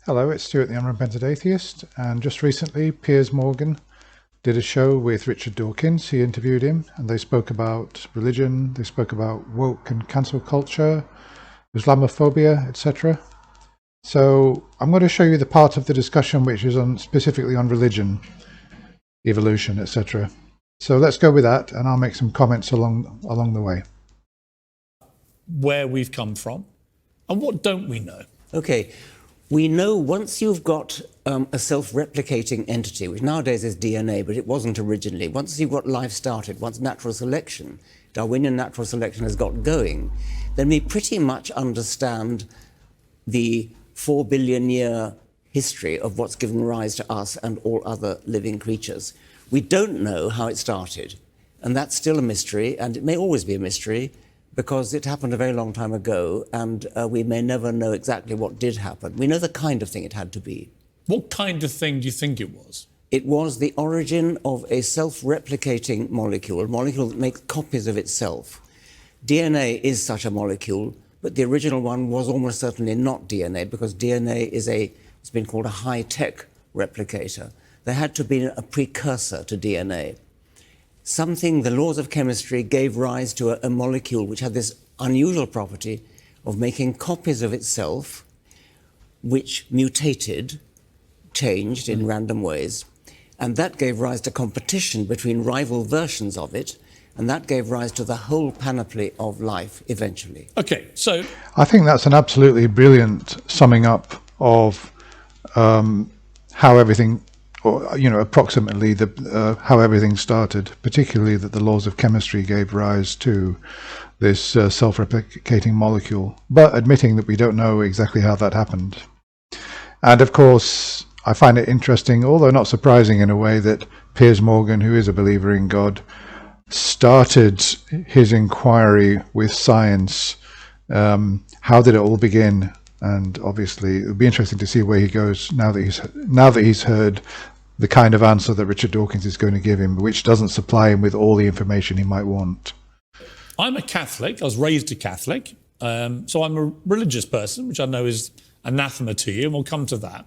Hello, it's Stuart the Unrepentant Atheist, and just recently Piers did a show with Richard Dawkins. He interviewed him and they spoke about religion, they spoke about woke and cancel culture, Islamophobia, etc. So I'm going to show you the part of the discussion which is specifically on religion, evolution, etc. So let's go with that, and I'll make some comments along the way. Where we've come from, and what don't we know? Okay, we know once you've got a self-replicating entity, which nowadays is DNA, but it wasn't originally, once you've got life started, once natural selection, Darwinian natural selection has got going, then we pretty much understand the 4 billion year history of what's given rise to us and all other living creatures. We don't know how it started, and that's still a mystery, and it may always be a mystery, because it happened a very long time ago, and we may never know exactly what did happen. We know the kind of thing it had to be. What kind of thing do you think it was? It was the origin of a self-replicating molecule, a molecule that makes copies of itself. DNA is such a molecule, but the original one was almost certainly not DNA, because DNA is it's been called a high-tech replicator. There had to be a precursor to DNA. Something, the laws of chemistry gave rise to a molecule which had this unusual property of making copies of itself, which mutated, changed in random ways, and that gave rise to competition between rival versions of it, and that gave rise to the whole panoply of life eventually. Okay, so I think that's an absolutely brilliant summing up of how everything, or approximately how everything started, particularly that the laws of chemistry gave rise to this self-replicating molecule, but admitting that we don't know exactly how that happened. And of course, I find it interesting, although not surprising in a way, that Piers Morgan, who is a believer in God, started his inquiry with science. How did it all begin? And obviously it would be interesting to see where he goes now that he's heard the kind of answer that Richard Dawkins is going to give him, which doesn't supply him with all the information he might want. I'm a Catholic. I was raised a Catholic. So I'm a religious person, which I know is anathema to you, and we'll come to that.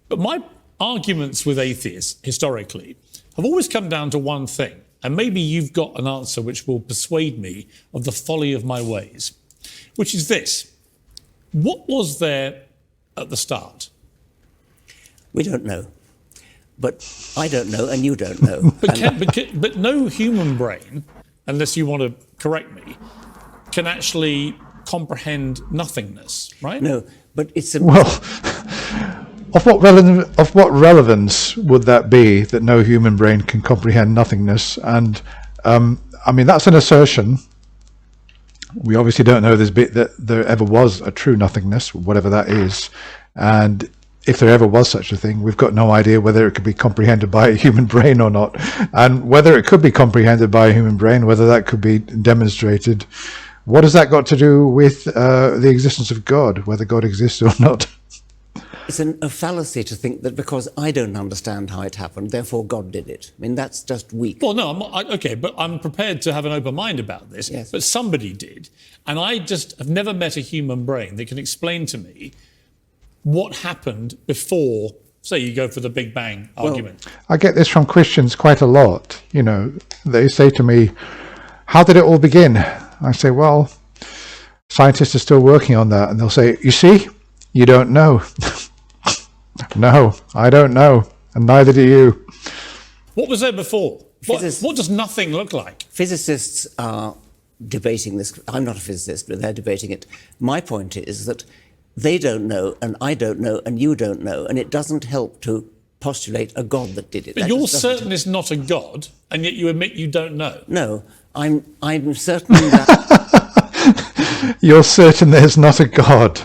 But my arguments with atheists, historically, have always come down to one thing. And maybe you've got an answer which will persuade me of the folly of my ways, which is this. What was there at the start? We don't know. But I don't know, and you don't know. But no human brain, unless you want to correct me, can actually comprehend nothingness, right? No, but it's a... Well, of what relevance would that be, that no human brain can comprehend nothingness? And I mean, that's an assertion. We obviously don't know that there ever was a true nothingness, whatever that is. And if there ever was such a thing, we've got no idea whether it could be comprehended by a human brain or not. And whether it could be comprehended by a human brain, whether that could be demonstrated, what has that got to do with the existence of God, whether God exists or not? It's a fallacy to think that because I don't understand how it happened, therefore God did it. I mean, that's just weak. Well, no, okay, but I'm prepared to have an open mind about this. Yes. But somebody did. And I just have never met a human brain that can explain to me what happened before, say, you go for the Big Bang argument. I get this from Christians quite a lot. They say to me, how did it all begin? I say, well, scientists are still working on that. And they'll say, you see, you don't know. No, I don't know, and neither do you. What was there before? What does nothing look like? Physicists are debating this. I'm not a physicist, but they're debating it. My point is that they don't know, and I don't know, and you don't know, and it doesn't help to postulate a God that did it. But you're certain it's not a God, and yet you admit you don't know. No, I'm certain that... You're certain there's not a God.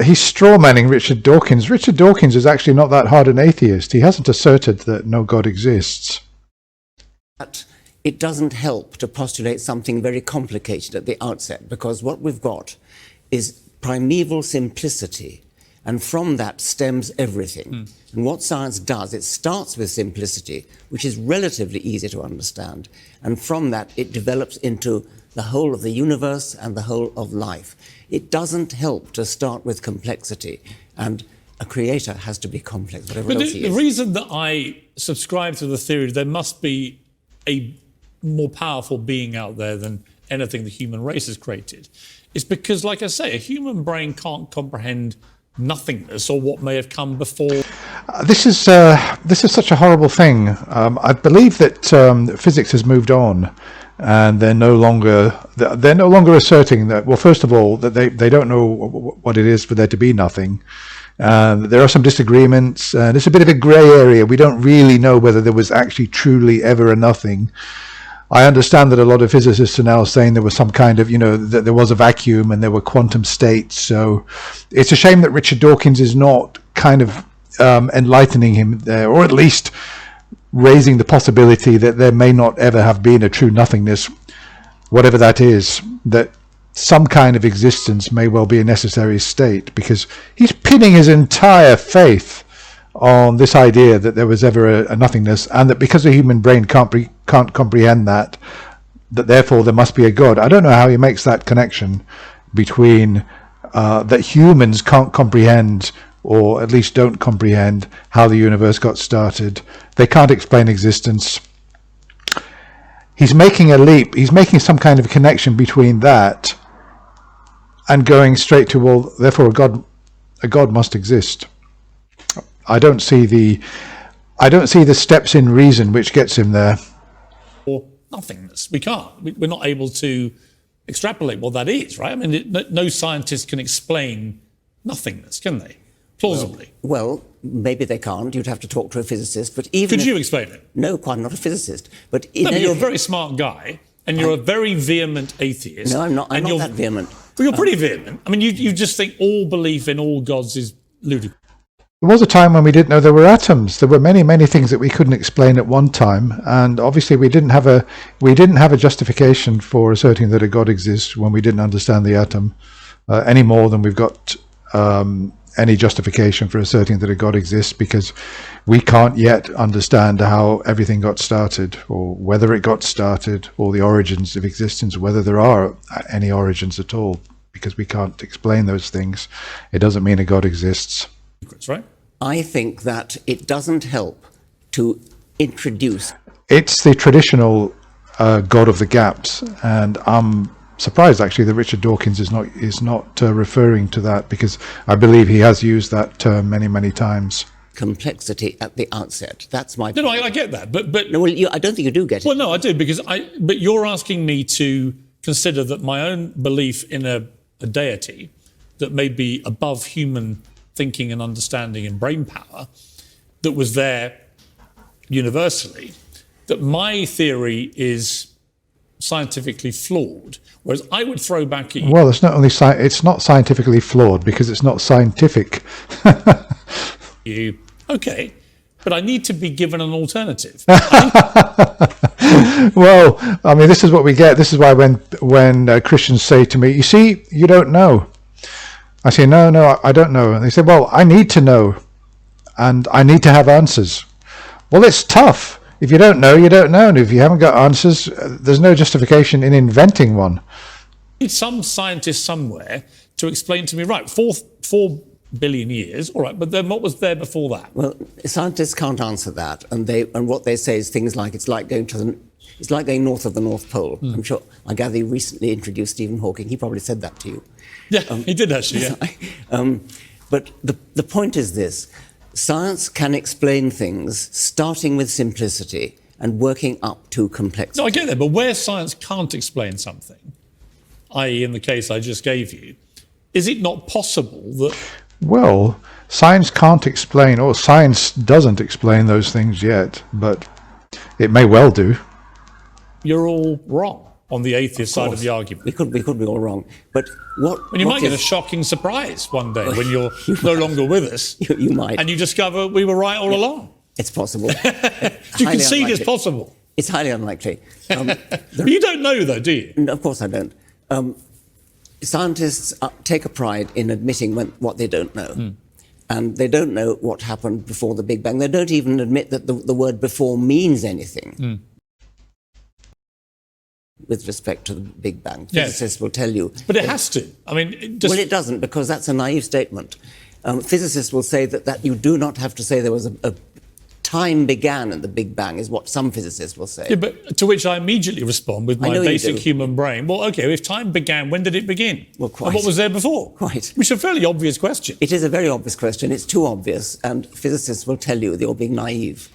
He's strawmanning Richard Dawkins. Richard Dawkins is actually not that hard an atheist. He hasn't asserted that no God exists. But it doesn't help to postulate something very complicated at the outset, because what we've got is primeval simplicity, and from that stems everything. And what science does, it starts with simplicity, which is relatively easy to understand, and from that it develops into the whole of the universe and the whole of life. It doesn't help to start with complexity, and a creator has to be complex, whatever But else he the is. reason that I subscribe to the theory there must be a more powerful being out there than anything the human race has created is because, like I say, a human brain can't comprehend nothingness or what may have come before. This is such a horrible thing. I believe that physics has moved on, and they're no longer asserting that. Well, first of all, that they don't know what it is for there to be nothing. There are some disagreements, and it's a bit of a grey area. We don't really know whether there was actually truly ever a nothing. I understand that a lot of physicists are now saying there was some kind of, that there was a vacuum and there were quantum states. So it's a shame that Richard Dawkins is not kind of enlightening him there, or at least raising the possibility that there may not ever have been a true nothingness, whatever that is, that some kind of existence may well be a necessary state, because he's pinning his entire faith on this idea that there was ever a nothingness, and that because the human brain can't comprehend that therefore there must be a God. I don't know how he makes that connection between that humans can't comprehend, or at least don't comprehend, how the universe got started. They can't explain existence. He's making a leap. He's making some kind of connection between that and going straight to, well, therefore a God must exist. I don't see the steps in reason which gets him there. Or nothingness. We can't. We're not able to extrapolate what that is, right? I mean, no scientist can explain nothingness, can they? Plausibly. Well, maybe they can't. You'd have to talk to a physicist. But even Could you explain it? No, I'm not a physicist. But you're a very smart guy, and you're a very vehement atheist. No, I'm not. I'm not that vehement. Well, you're pretty vehement. I mean, you just think all belief in all gods is ludicrous. There was a time when we didn't know there were atoms. There were many, many things that we couldn't explain at one time, and obviously we didn't have a justification for asserting that a God exists when we didn't understand the atom, any more than we've got any justification for asserting that a God exists, because we can't yet understand how everything got started, or whether it got started, or the origins of existence, whether there are any origins at all, because we can't explain those things. It doesn't mean a God exists. Right? I think that it doesn't help to introduce. It's the traditional God of the gaps, and I'm surprised actually that Richard Dawkins is not referring to that, because I believe he has used that term many, many times. Complexity at the outset. That's my point. No, I get that, but no, well, I don't think you do get it. Well, no, I do, because but you're asking me to consider that my own belief in a deity that may be above human thinking and understanding and brain power, that was there universally, that my theory is scientifically flawed, whereas I would throw back at you. Well, it's not scientifically flawed because it's not scientific. Okay, but I need to be given an alternative. Well, I mean, this is what we get. This is why when Christians say to me, "You see, you don't know," I say, no, I don't know. And they say, well, I need to know, and I need to have answers. Well, it's tough. If you don't know, you don't know. And if you haven't got answers, there's no justification in inventing one. Need some scientist somewhere to explain to me, right, 4 billion years, all right, but then what was there before that? Well, scientists can't answer that, and what they say is things like it's like going north of the North Pole. I'm sure. I gather you recently introduced Stephen Hawking. He probably said that to you. Yeah, he did actually. Yeah. But the point is this: science can explain things starting with simplicity and working up to complexity. No, I get that, but where science can't explain something, i.e., in the case I just gave you, is it not possible that? Well, science can't explain, or science doesn't explain those things yet, but it may well do. You're all wrong on the atheist side of the argument. We could be all wrong. But you might get a shocking surprise one day when you're no longer with us. You might. And you discover we were right all along. It's possible. Do you concede it's possible? It's highly unlikely. You don't know, though, do you? No, of course I don't. Scientists take a pride in admitting what they don't know. And they don't know what happened before the Big Bang. They don't even admit that the word before means anything. With respect to the Big Bang. Physicists will tell you. But it has to. I mean, well, it doesn't, because that's a naive statement. Physicists will say that you do not have to say there was a time began at the Big Bang, is what some physicists will say. Yeah, but to which I immediately respond with my know you basic do. human brain. Well, okay, if time began, when did it begin? Well, quite. And what was there before? Quite. Which is a fairly obvious question. It is a very obvious question. It's too obvious, and physicists will tell you that you're being naive.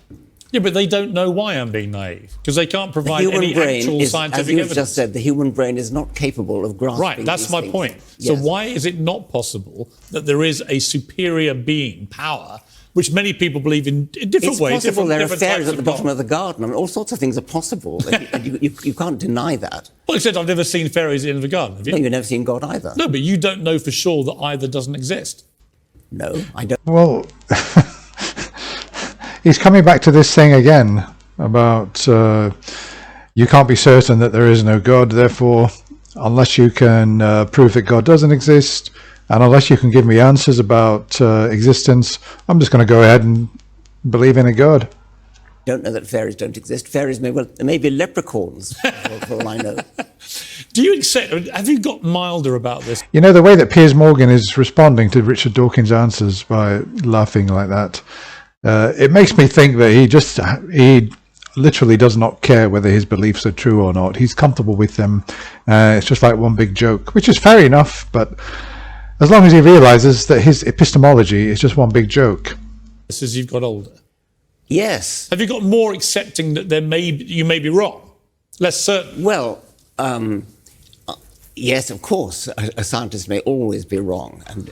Yeah, but they don't know why I'm being naive, because they can't provide The human any brain actual is, scientific as you've evidence. just said, the human brain is not capable of grasping Right, that's these my things. point. So Yes. why is it not possible that there is a superior being, power, which many people believe in different It's ways? possible there are different fairies types at the bottom of the garden. I mean, all sorts of things are possible. You can't deny that. Well, except I've never seen fairies at the end of the garden, have you? No, you've never seen God either. No, but you don't know for sure that either doesn't exist. No, I don't. Well, he's coming back to this thing again about you can't be certain that there is no God, therefore, unless you can prove that God doesn't exist, and unless you can give me answers about existence, I'm just going to go ahead and believe in a God. Don't know that fairies don't exist. Fairies may be leprechauns, for all I know. Do you accept, have you got milder about this? You know, the way that Piers Morgan is responding to Richard Dawkins' answers by laughing like that, it makes me think that he literally does not care whether his beliefs are true or not. He's comfortable with them. It's just like one big joke, which is fair enough, but as long as he realizes that his epistemology is just one big joke. As you've got older. Yes. Have you got more accepting that you may be wrong? Less certain? Well, yes, of course, a scientist may always be wrong, and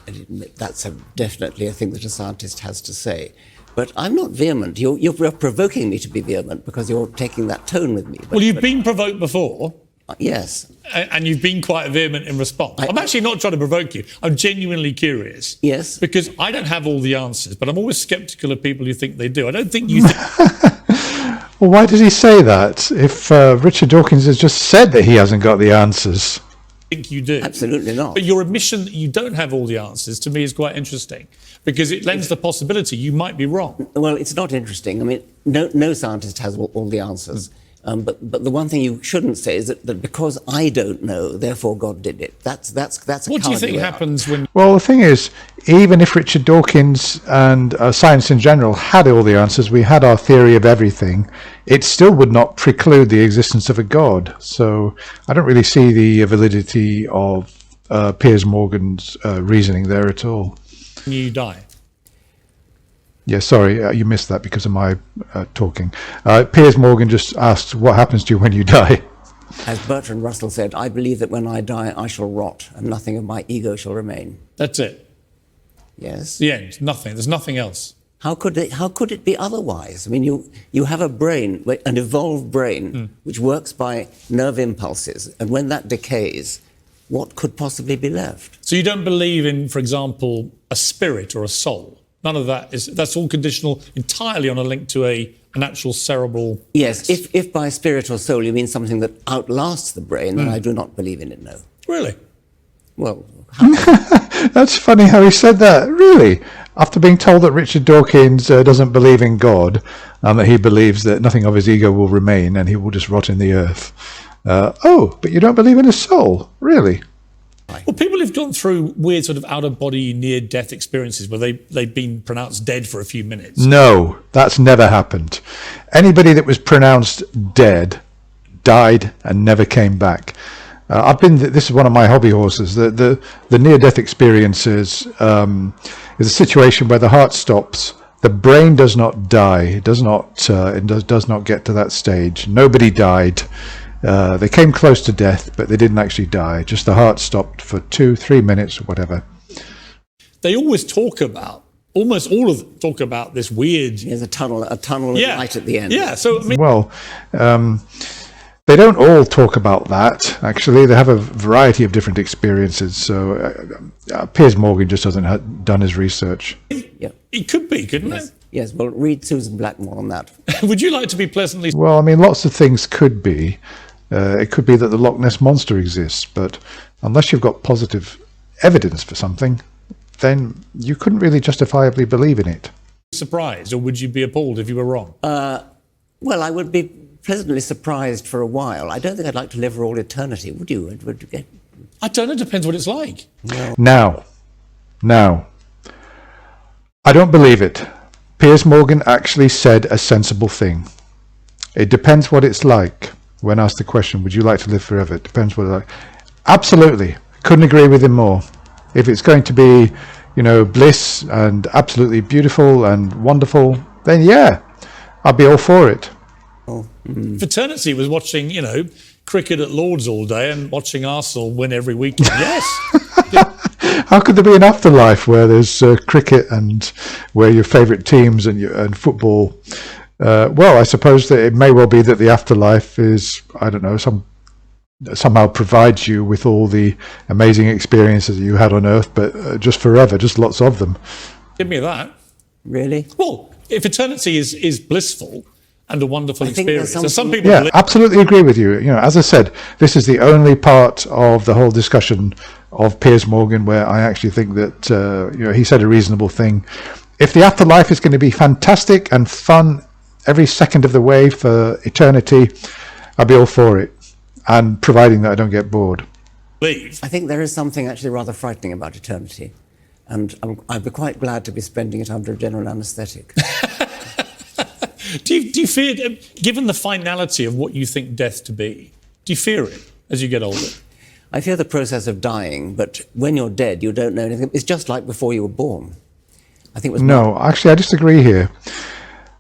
that's definitely a thing that a scientist has to say. But I'm not vehement. You're provoking me to be vehement because you're taking that tone with me. Well, you've been provoked before. Yes. And you've been quite vehement in response. I'm actually not trying to provoke you. I'm genuinely curious. Yes. Because I don't have all the answers, but I'm always sceptical of people who think they do. I don't think you think... Well, why does he say that if Richard Dawkins has just said that he hasn't got the answers? think you do. Absolutely not. But your admission that you don't have all the answers, to me, is quite interesting, because it lends the possibility you might be wrong. Well, it's not interesting. I mean, no scientist has all the answers. But the one thing you shouldn't say is that because I don't know, therefore God did it. That's a What do you think cowardly happens when... Well, the thing is, even if Richard Dawkins and science in general had all the answers, we had our theory of everything, it still would not preclude the existence of a God. So I don't really see the validity of Piers Morgan's reasoning there at all. you die? Yeah, sorry, you missed that because of my talking. Piers Morgan just asked, what happens to you when you die? As Bertrand Russell said, I believe that when I die, I shall rot, and nothing of my ego shall remain. That's it. Yes. The end. Nothing. There's nothing else. How could it be otherwise? I mean, you have a brain, an evolved brain, which works by nerve impulses, and when that decays, what could possibly be left? So you don't believe in, for example, a spirit or a soul? None of that is... That's all conditional entirely on a link to an actual cerebral... Yes, if by spirit or soul you mean something that outlasts the brain, then I do not believe in it, no. Really? Well, That's funny how he said that. Really? After being told that Richard Dawkins doesn't believe in God, and that he believes that nothing of his ego will remain and he will just rot in the earth. Oh, but you don't believe in a soul? Really? Well, people who've gone through weird sort of out-of-body, near-death experiences where they've been pronounced dead for a few minutes. No, that's never happened. Anybody that was pronounced dead died and never came back. This is one of my hobby horses. The near-death experiences is a situation where the heart stops. The brain does not die. It does not get to that stage. Nobody died. They came close to death, but they didn't actually die. Just the heart stopped for 2-3 minutes or whatever. They always talk about, almost all of them talk about this weird... there's a tunnel of light at the end. Yeah, so I mean... Well, they don't all talk about that, actually. They have a variety of different experiences. So Piers Morgan just hasn't done his research. Yeah. It could be, couldn't Yes. Yes, well, read Susan Blackmore on that. it? Would you like to be pleasantly... Well, I mean, lots of things could be. It could be that the Loch Ness Monster exists, but unless you've got positive evidence for something, then you couldn't really justifiably believe in it. surprised, or would you be appalled if you were wrong? Well, I would be pleasantly surprised for a while. I don't think I'd like to live for all eternity, would you? I don't know, it depends what it's like. Now, I don't believe it. Piers Morgan actually said a sensible thing. It depends what it's like. When asked the question, would you like to live forever? It depends what it's like. Absolutely. Couldn't agree with him more. If it's going to be, bliss and absolutely beautiful and wonderful, then yeah, I'd be all for it. Oh. Fraternity was watching, cricket at Lord's all day and watching Arsenal win every weekend. Yes. How could there be an afterlife where there's cricket and where your favourite teams and football? Well, I suppose that it may well be that the afterlife is, I don't know, somehow provides you with all the amazing experiences that you had on Earth, but just forever, just lots of them. Give me that. Really? Well, if eternity is blissful and a wonderful experience, there's some people. Yeah, absolutely agree with you. As I said, this is the only part of the whole discussion of Piers Morgan where I actually think that he said a reasonable thing. If the afterlife is going to be fantastic and fun every second of the way for eternity, I'll be all for it, and providing that I don't get bored. I think there is something actually rather frightening about eternity, and I'd be quite glad to be spending it under a general anaesthetic. Do you fear, given the finality of what you think death to be, do you fear it as you get older? I fear the process of dying, but when you're dead, you don't know anything. It's just like before you were born. I think it was. No, actually, I disagree here.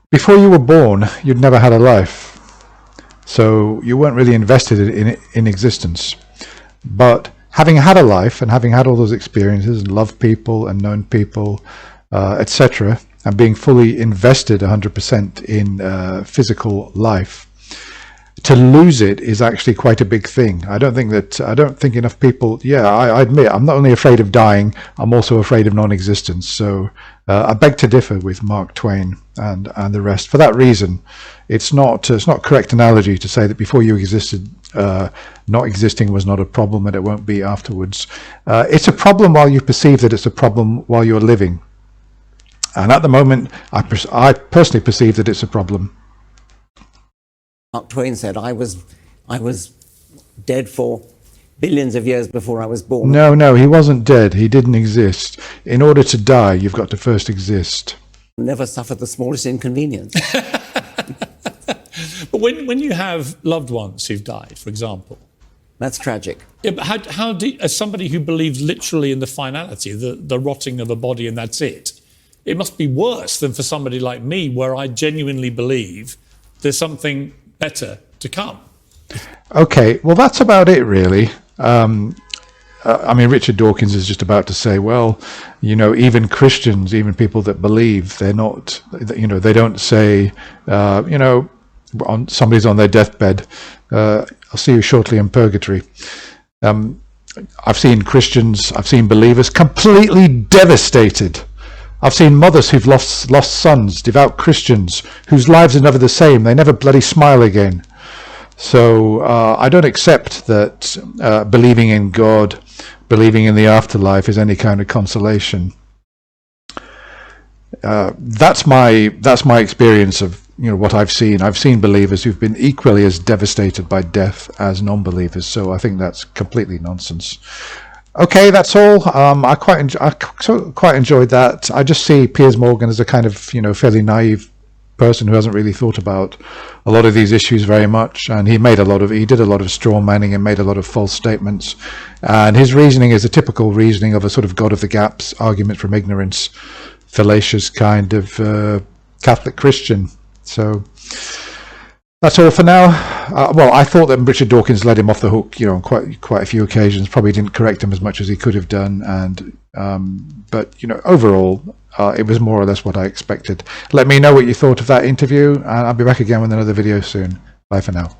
Before you were born, you'd never had a life, so you weren't really invested in existence. But having had a life and having had all those experiences and loved people and known people, etc., and being fully invested 100% in physical life, to lose it is actually quite a big thing. I don't think enough people. Yeah, I admit I'm not only afraid of dying, I'm also afraid of non-existence. So I beg to differ with Mark Twain and the rest. For that reason, it's not correct analogy to say that before you existed, not existing was not a problem and it won't be afterwards. It's a problem while you perceive that it's a problem while you're living. And at the moment, I personally perceive that it's a problem. Mark Twain said, I was dead for billions of years before I was born. No, he wasn't dead. He didn't exist. In order to die, you've got to first exist. Never suffered the smallest inconvenience. But when you have loved ones who've died, for example. That's tragic. Yeah, but how do, as somebody who believes literally in the finality, the rotting of a body and that's it, it must be worse than for somebody like me where I genuinely believe there's something better to come. Okay, well, that's about it, really. I mean, Richard Dawkins is just about to say, well, even Christians, even people that believe, they're not, they don't say, somebody's on their deathbed, I'll see you shortly in purgatory. I've seen Christians, I've seen believers completely devastated. I've seen mothers who've lost sons, devout Christians, whose lives are never the same. They never bloody smile again. So I don't accept that believing in God, believing in the afterlife is any kind of consolation. That's my experience of what I've seen. I've seen believers who've been equally as devastated by death as non-believers. So I think that's completely nonsense. Okay, that's all. I quite enjoyed that. I just see Piers Morgan as a kind of fairly naive person who hasn't really thought about a lot of these issues very much, and he did a lot of straw manning and made a lot of false statements. And his reasoning is a typical reasoning of a sort of God of the gaps argument from ignorance, fallacious kind of Catholic Christian. So that's all for now. Well, I thought that Richard Dawkins let him off the hook, on quite a few occasions. Probably didn't correct him as much as he could have done, but overall, it was more or less what I expected. Let me know what you thought of that interview, and I'll be back again with another video soon. Bye for now.